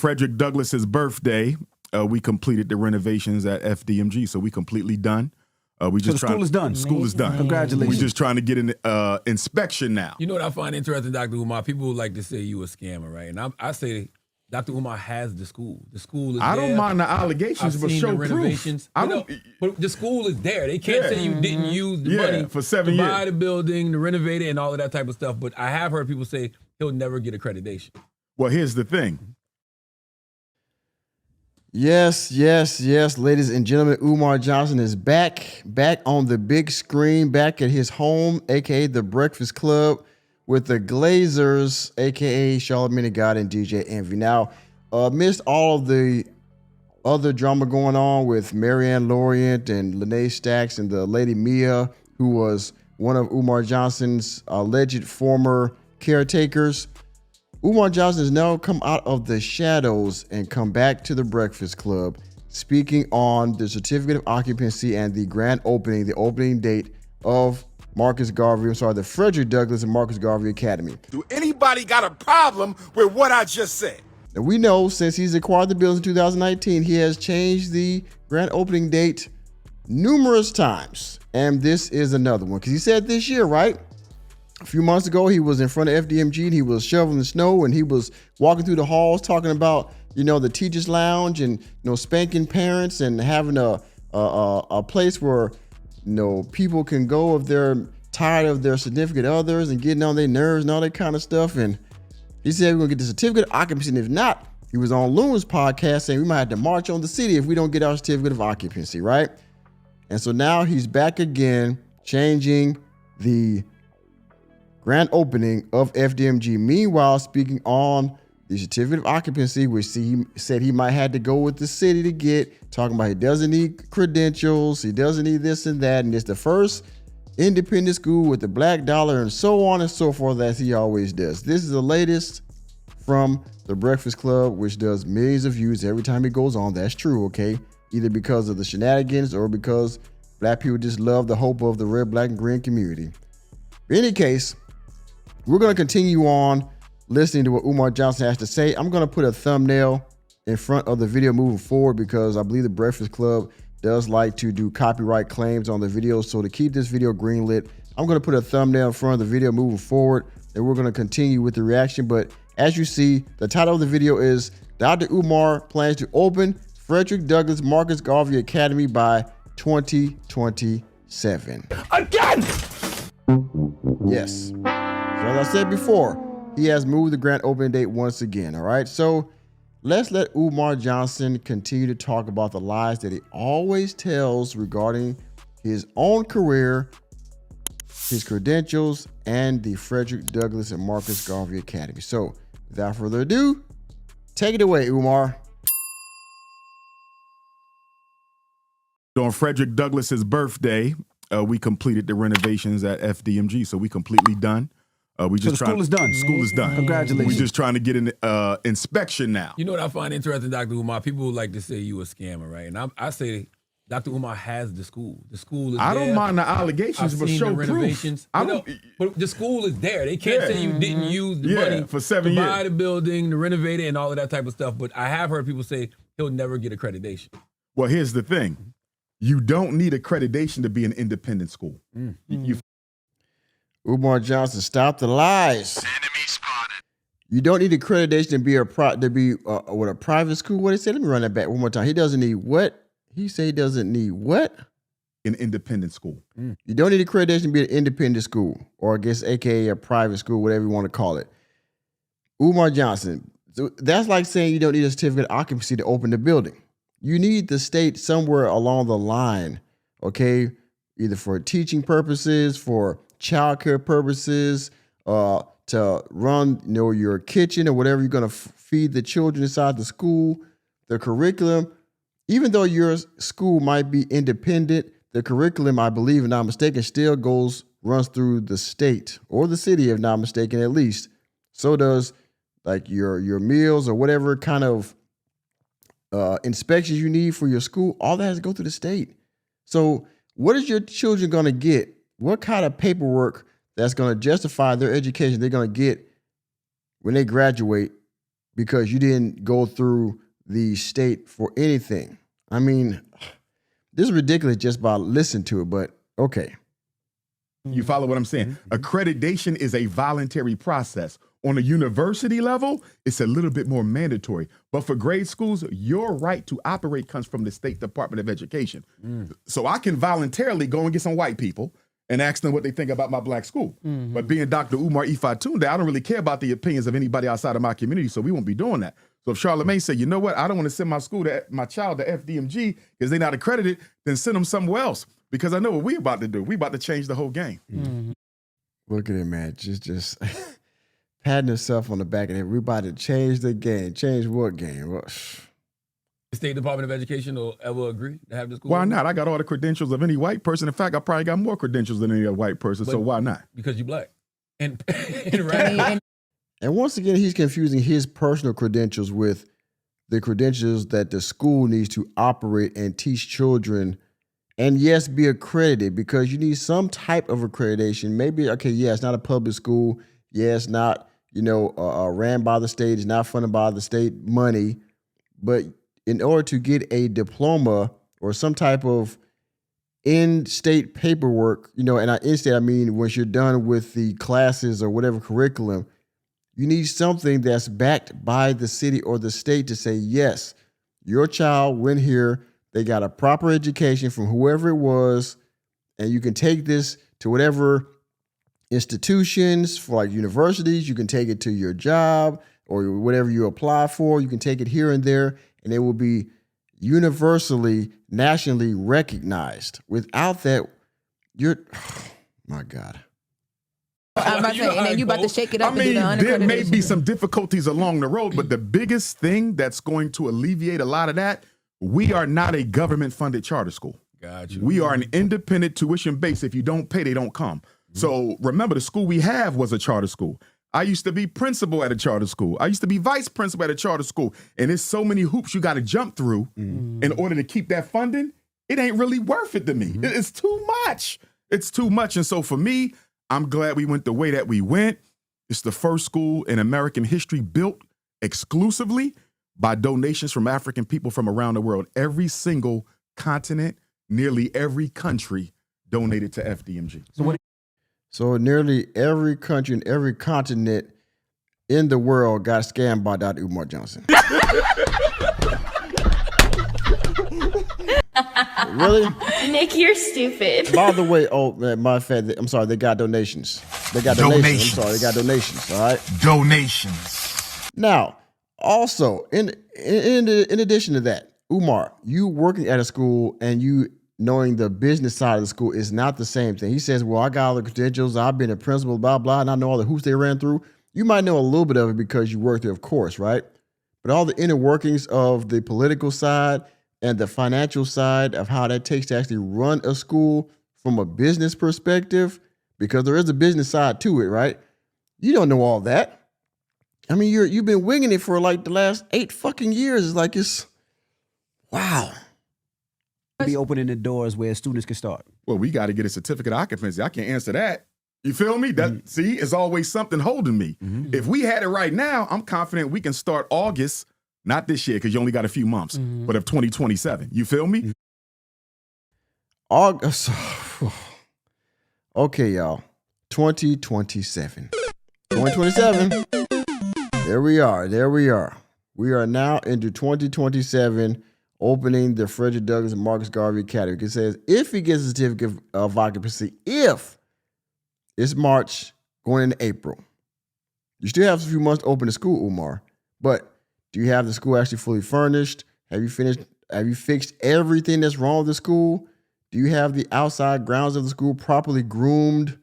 Frederick Douglass's birthday, we completed the renovations at FDMG, so we completely done. So the school is done. School is done. Congratulations. We're just trying to get an inspection now. You know what I find interesting, Dr. Umar? People would like to say you a scammer, right? And I say Dr. Umar has the school. The school is there. I don't mind the allegations, I've but seen show the renovations. proof. But the school is there. They can't say you didn't use the money for 7 to years. buy the building, to renovate it, and all of that type of stuff. But I have heard people say he'll never get accreditation. Well, here's the thing. Yes, ladies and gentlemen, Umar Johnson is back on the big screen, back at his home, aka the Breakfast Club, with the Glazers, aka Charlamagne the God and DJ Envy. Now, amidst all of the other drama going on with Marianne Lorient and Lene Stacks and the lady Mia, who was one of Umar Johnson's alleged former caretakers, Umar Johnson has now come out of the shadows and come back to the Breakfast Club, speaking on the certificate of occupancy and the grand opening, the opening date of the Frederick Douglass and Marcus Garvey Academy. Do anybody got a problem with what I just said? And we know since he's acquired the building in 2019, he has changed the grand opening date numerous times. And this is another one, because he said this year, right? A few months ago, he was in front of FDMG and he was shoveling the snow and he was walking through the halls talking about, the teachers lounge and, spanking parents and having a place where, people can go if they're tired of their significant others and getting on their nerves and all that kind of stuff. And he said, we're gonna get the certificate of occupancy. And if not, he was on Loon's podcast saying we might have to march on the city if we don't get our certificate of occupancy, right? And so now he's back again, changing the grand opening of FDMG. Meanwhile, speaking on the certificate of occupancy, which he said he might have to go with the city to get, talking about he doesn't need credentials, he doesn't need this and that, and it's the first independent school with the black dollar and so on and so forth, as he always does. This is the latest from the Breakfast Club, which does millions of views every time it goes on. That's true, okay? Either because of the shenanigans or because black people just love the hope of the red, black, and green community. In any case, we're going to continue on listening to what Umar Johnson has to say. I'm going to put a thumbnail in front of the video moving forward because I believe the Breakfast Club does like to do copyright claims on the video. So to keep this video greenlit, I'm going to put a thumbnail in front of the video moving forward, and we're going to continue with the reaction. But as you see, the title of the video is Dr. Umar plans to open Frederick Douglass Marcus Garvey Academy by 2027. Again! Yes. So as I said before, he has moved the grand opening date once again, all right? So let's let Umar Johnson continue to talk about the lies that he always tells regarding his own career, his credentials, and the Frederick Douglass and Marcus Garvey Academy. So without further ado, take it away, Umar. On Frederick Douglass's birthday, we completed the renovations at FDMG, so we completely done. So the school is done. School is done. Congratulations. We're just trying to get an inspection now. You know what I find interesting, Dr. Umar? People would like to say you a scammer, right? And I say Dr. Umar has the school. The school is there. I don't mind the allegations, I've but seen show the renovations. proof. But the school is there. They can't say you didn't use the money for 7 to years. buy the building, to renovate it, and all of that type of stuff. But I have heard people say he'll never get accreditation. Well, here's the thing. You don't need accreditation to be an independent school. Umar Johnson, stop the lies. Enemy spotted. You don't need accreditation to be a private school. What he said? Let me run that back one more time. He doesn't need what? He said he doesn't need what? An independent school. You don't need accreditation to be an independent school, or I guess AKA a private school, whatever you want to call it. Umar Johnson, so that's like saying you don't need a certificate of occupancy to open the building. You need the state somewhere along the line, okay? Either for teaching purposes, for childcare purposes, to run your kitchen or whatever you're going to feed the children inside the school, the curriculum. Even though your school might be independent, the curriculum, I believe, if not mistaken, still runs through the state or the city, if not mistaken, at least. So does like your meals or whatever kind of inspections you need for your school. All that has to go through the state. So what is your children going to get? What kind of paperwork that's going to justify their education they're going to get when they graduate because you didn't go through the state for anything. I mean, this is ridiculous just by listening to it, but okay. You follow what I'm saying? Accreditation is a voluntary process. On a university level, it's a little bit more mandatory. But for grade schools, your right to operate comes from the State Department of Education. So I can voluntarily go and get some white people and ask them what they think about my black school. But being Dr. Umar Ifatunde, I don't really care about the opinions of anybody outside of my community, so we won't be doing that. So if Charlamagne said, you know what, I don't want to send my child to FDMG because they're not accredited, then send them somewhere else. Because I know what we're about to do. We're about to change the whole game. Look at him, man. Just patting himself on the back of it. We're about to change the game. Change what game? Well, The State Department of Education will ever agree to have the school? Why not? I got all the credentials of any white person. In fact, I probably got more credentials than any other white person, so why not? Because you're black. And right. And once again, he's confusing his personal credentials with the credentials that the school needs to operate and teach children. And yes, be accredited, because you need some type of accreditation. Maybe, okay, yeah, it's not a public school. Yeah, it's not, ran by the state. It's not funded by the state money. But in order to get a diploma or some type of in-state paperwork, and in-state, I mean, once you're done with the classes or whatever curriculum, you need something that's backed by the city or the state to say, yes, your child went here. They got a proper education from whoever it was, and you can take this to whatever institutions, for like universities. You can take it to your job or whatever you apply for. You can take it here and there, and it will be universally, nationally recognized. Without that, oh my God. I'm about to say, and then you about to shake it up and do the there may unaccreditation. be some difficulties along the road, but the biggest thing that's going to alleviate a lot of that, we are not a government-funded charter school. Gotcha. We are an independent tuition base. If you don't pay, they don't come. So remember, the school we have was a charter school. I used to be principal at a charter school. I used to be vice principal at a charter school. And there's so many hoops you got to jump through in order to keep that funding. It ain't really worth it to me. It's too much. It's too much. And so for me, I'm glad we went the way that we went. It's the first school in American history built exclusively by donations from African people from around the world. Every single continent, nearly every country donated to FDMG. So nearly every country and every continent in the world got scammed by Dr. Umar Johnson. Really? Nick, you're stupid. By the way, I'm sorry, they got donations. They got donations. I'm sorry, they got donations, all right? Donations. Now, also, in addition to that, Umar, you working at a school and you knowing the business side of the school is not the same thing. He says, well, I got all the credentials, I've been a principal, blah, blah, and I know all the hoops they ran through. You might know a little bit of it because you worked there, of course, right? But all the inner workings of the political side and the financial side of how that takes to actually run a school from a business perspective, because there is a business side to it, right? You don't know all that. I mean, you've been winging it for like the last 8 fucking years. It's like, wow. Be opening the doors where students can start. Well, we got to get a certificate of occupancy. I can't answer that. You feel me? That see, it's always something holding me. If we had it right now, I'm confident we can start August, not this year because you only got a few months, but of 2027. You feel me? August. Okay, y'all. 2027. 2027. There we are. We are now into 2027, opening the Frederick Douglass and Marcus Garvey Academy. It says if he gets a certificate of occupancy, if it's March going into April, you still have a few months to open the school, Umar. But do you have the school actually fully furnished? Have you fixed everything that's wrong with the school? Do you have the outside grounds of the school properly groomed?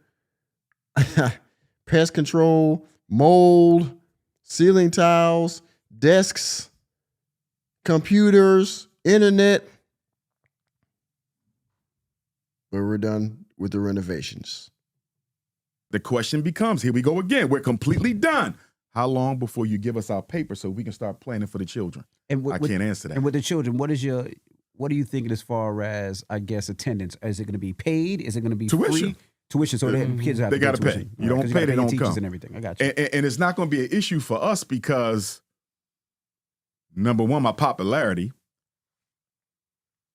Pest control, mold, ceiling tiles, desks, computers, internet. But we're done with the renovations. The question becomes, here we go again. We're completely done. How long before you give us our paper so we can start planning for the children? And I can't answer that. And with the children, what are you thinking as far as, I guess, attendance? Is it going to be paid? Is it going to be Tuition. free? Tuition. So the kids have They to got to pay. tuition. You don't Because pay, they gotta don't teachers come. and everything. I got you. And it's not going to be an issue for us because number one, my popularity,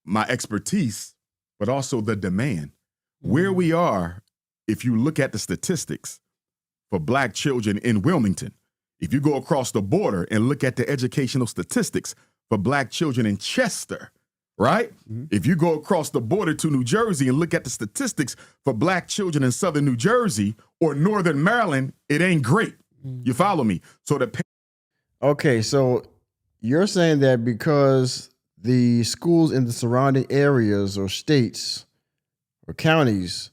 my expertise, but also the demand. Where we are, if you look at the statistics for Black children in Wilmington, if you go across the border and look at the educational statistics for Black children in Chester, right? If you go across the border to New Jersey and look at the statistics for Black children in Southern New Jersey or Northern Maryland, it ain't great. You follow me? So Okay, so you're saying that because the schools in the surrounding areas or states or counties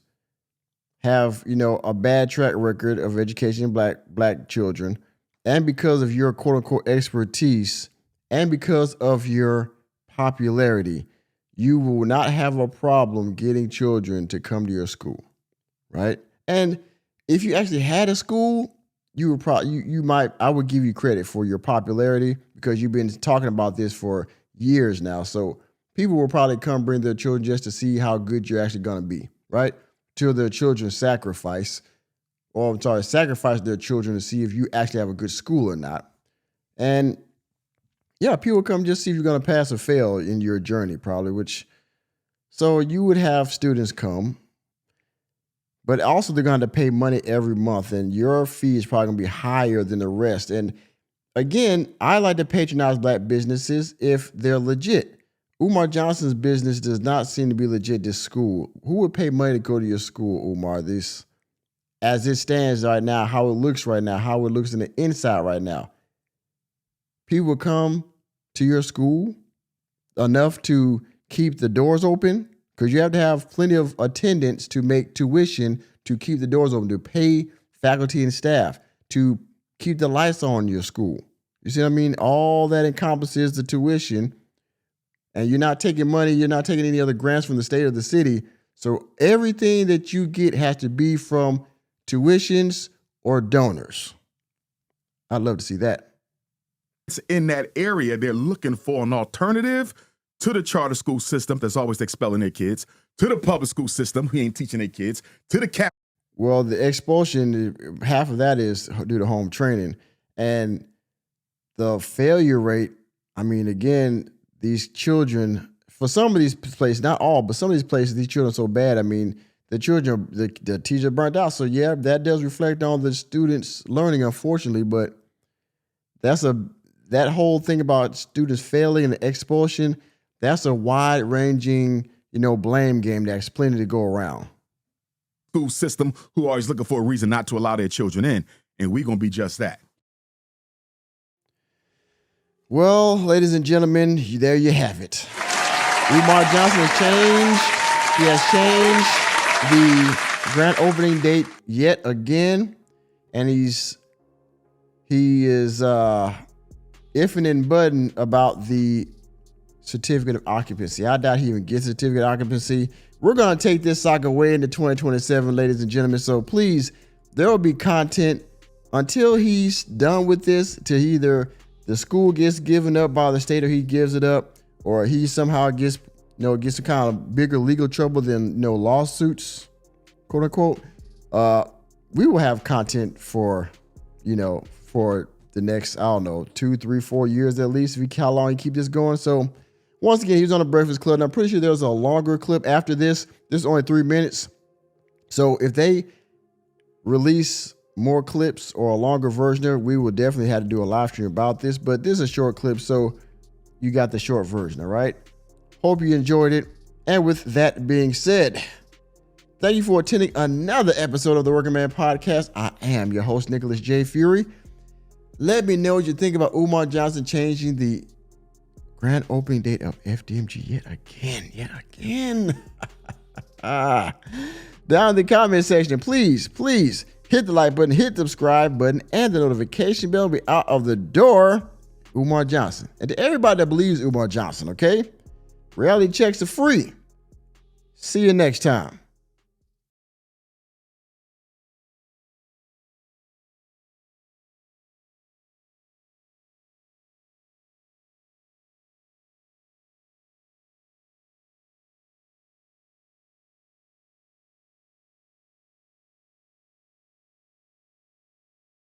have, a bad track record of education in black children, and because of your quote unquote expertise, and because of your popularity, you will not have a problem getting children to come to your school, right? And if you actually had a school, you would I would give you credit for your popularity because you've been talking about this for years now. So people will probably come bring their children just to see how good you're actually going to be, right? Till their children sacrifice their children to see if you actually have a good school or not. And yeah, people come just see if you're going to pass or fail in your journey, probably, so you would have students come, but also they're going to pay money every month, and your fee is probably going to be higher than the rest. And again, I like to patronize Black businesses if they're legit. Umar Johnson's business does not seem to be legit this school. Who would pay money to go to your school, Umar? This, as it stands right now, how it looks right now, how it looks in the inside right now. People come to your school enough to keep the doors open, because you have to have plenty of attendance to make tuition to keep the doors open, to pay faculty and staff, to keep the lights on in your school. You see what I mean? All that encompasses the tuition. And you're not taking money, you're not taking any other grants from the state or the city. So everything that you get has to be from tuitions or donors. I'd love to see that. in that area, they're looking for an alternative to the charter school system that's always expelling their kids, to the public school system who ain't teaching their kids, to the cap. Well, the expulsion, half of that is due to home training. And the failure rate, I mean, again, these children, for some of these places, not all, but some of these places, these children are so bad. I mean, the children, the teacher burnt out. So yeah, that does reflect on the students' learning, unfortunately. But that whole thing about students failing and the expulsion, that's a wide-ranging, blame game that's plenty to go around. School system who are always looking for a reason not to allow their children in, and we're gonna be just that. Well, ladies and gentlemen, there you have it. Umar Johnson has changed. He has changed the grand opening date yet again, and he is iffing and butting about the certificate of occupancy. I doubt he even gets a certificate of occupancy. We're going to take this saga way into 2027, ladies and gentlemen. So please, there will be content until he's done with this, till either the school gets given up by the state or he gives it up, or he somehow gets some kind of bigger legal trouble than lawsuits, quote unquote. We will have content for the next, 2, 3, 4 years at least, how long you keep this going. So once again, he was on the Breakfast Club, and I'm pretty sure there's a longer clip after this. This is only 3 minutes. So if they release more clips or a longer version, we will definitely have to do a live stream about this. But this is a short clip, so you got the short version, all right? Hope you enjoyed it. And with that being said, thank you for attending another episode of the Working Man Podcast. I am your host, Nicholas J. Fury. Let me know what you think about Umar Johnson changing the grand opening date of FDMG yet again. Down in the comment section, please hit the like button, hit the subscribe button, and the notification bell. Be out of the door, Umar Johnson. And to everybody that believes Umar Johnson, okay? Reality checks are free. See you next time.